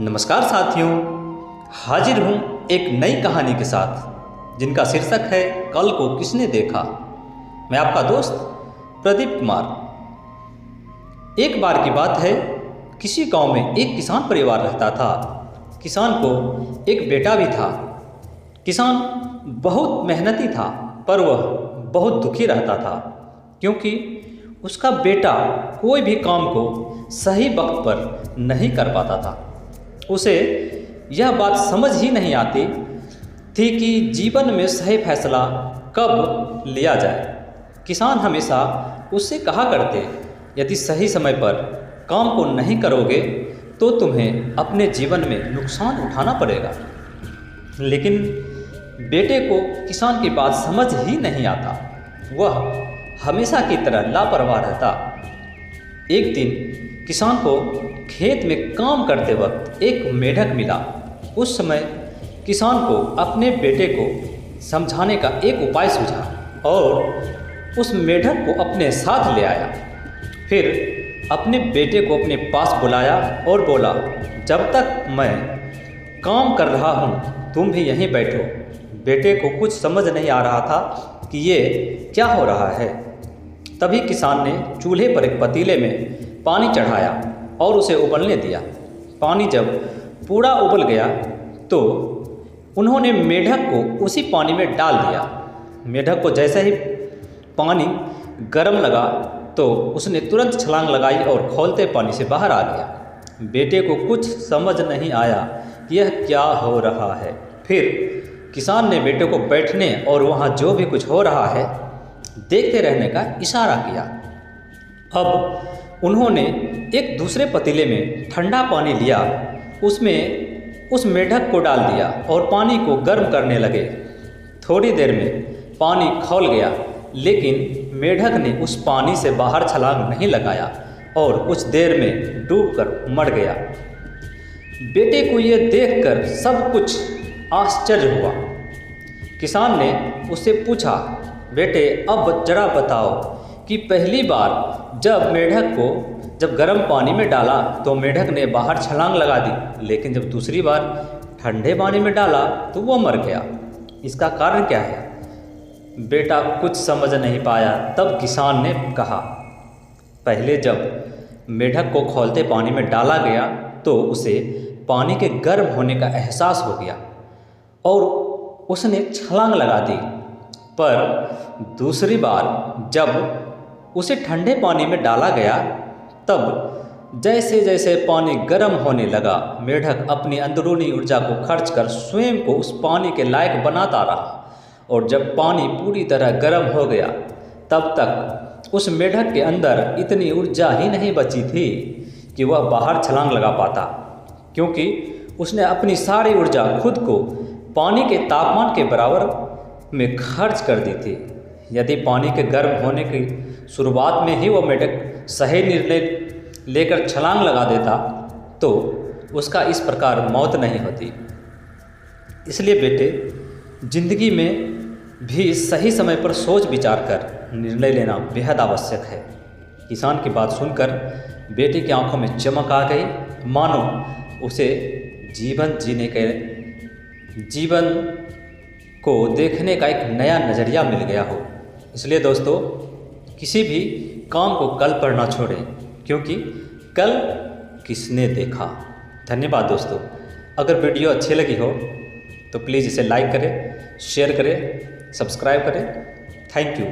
नमस्कार साथियों, हाजिर हूँ एक नई कहानी के साथ जिनका शीर्षक है कल को किसने देखा। मैं आपका दोस्त प्रदीप कुमार। एक बार की बात है, किसी गांव में एक किसान परिवार रहता था। किसान को एक बेटा भी था। किसान बहुत मेहनती था, पर वह बहुत दुखी रहता था क्योंकि उसका बेटा कोई भी काम को सही वक्त पर नहीं कर पाता था। उसे यह बात समझ ही नहीं आती थी कि जीवन में सही फैसला कब लिया जाए। किसान हमेशा उससे कहा करते, यदि सही समय पर काम को नहीं करोगे तो तुम्हें अपने जीवन में नुकसान उठाना पड़ेगा। लेकिन बेटे को किसान की बात समझ ही नहीं आता। वह हमेशा की तरह लापरवाह रहता। एक दिन किसान को खेत में काम करते वक्त एक मेढक मिला। उस समय किसान को अपने बेटे को समझाने का एक उपाय सूझा और उस मेढक को अपने साथ ले आया। फिर अपने बेटे को अपने पास बुलाया और बोला, जब तक मैं काम कर रहा हूँ तुम भी यहीं बैठो। बेटे को कुछ समझ नहीं आ रहा था कि ये क्या हो रहा है। तभी किसान ने चूल्हे पर एक पतीले में पानी चढ़ाया और उसे उबलने दिया। पानी जब पूरा उबल गया तो उन्होंने मेढक को उसी पानी में डाल दिया। मेढक को जैसे ही पानी गर्म लगा तो उसने तुरंत छलांग लगाई और खौलते पानी से बाहर आ गया। बेटे को कुछ समझ नहीं आया कि यह क्या हो रहा है। फिर किसान ने बेटे को बैठने और वहाँ जो भी कुछ हो रहा है देखते रहने का इशारा किया। अब उन्होंने एक दूसरे पतीले में ठंडा पानी लिया, उसमें उस मेढक को डाल दिया और पानी को गर्म करने लगे। थोड़ी देर में पानी खौल गया, लेकिन मेढक ने उस पानी से बाहर छलांग नहीं लगाया और कुछ देर में डूबकर मर गया। बेटे को यह देखकर सब कुछ आश्चर्य हुआ। किसान ने उससे पूछा, बेटे अब जरा बताओ कि पहली बार जब गर्म पानी में डाला तो मेढक ने बाहर छलांग लगा दी, लेकिन जब दूसरी बार ठंडे पानी में डाला तो वो मर गया। इसका कारण क्या है? बेटा कुछ समझ नहीं पाया। तब किसान ने कहा, पहले जब मेढक को खौलते पानी में डाला गया तो उसे पानी के गर्म होने का एहसास हो गया और उसने छलांग लगा दी। पर दूसरी बार जब उसे ठंडे पानी में डाला गया तब जैसे जैसे पानी गर्म होने लगा, मेढक अपनी अंदरूनी ऊर्जा को खर्च कर स्वयं को उस पानी के लायक बनाता रहा और जब पानी पूरी तरह गर्म हो गया तब तक उस मेढक के अंदर इतनी ऊर्जा ही नहीं बची थी कि वह बाहर छलांग लगा पाता, क्योंकि उसने अपनी सारी ऊर्जा खुद को पानी के तापमान के बराबर में खर्च कर दी थी। यदि पानी के गर्म होने की शुरुआत में ही वो मेढक सही निर्णय लेकर छलांग लगा देता तो उसका इस प्रकार मौत नहीं होती। इसलिए बेटे, जिंदगी में भी सही समय पर सोच विचार कर निर्णय लेना बेहद आवश्यक है। किसान की बात सुनकर बेटे की आंखों में चमक आ गई, मानो उसे जीवन को देखने का एक नया नज़रिया मिल गया हो। इसलिए दोस्तों, किसी भी काम को कल पर ना छोड़ें, क्योंकि कल किसने देखा। धन्यवाद दोस्तों। अगर वीडियो अच्छी लगी हो तो प्लीज़ इसे लाइक करें, शेयर करें, सब्सक्राइब करें। Thank you.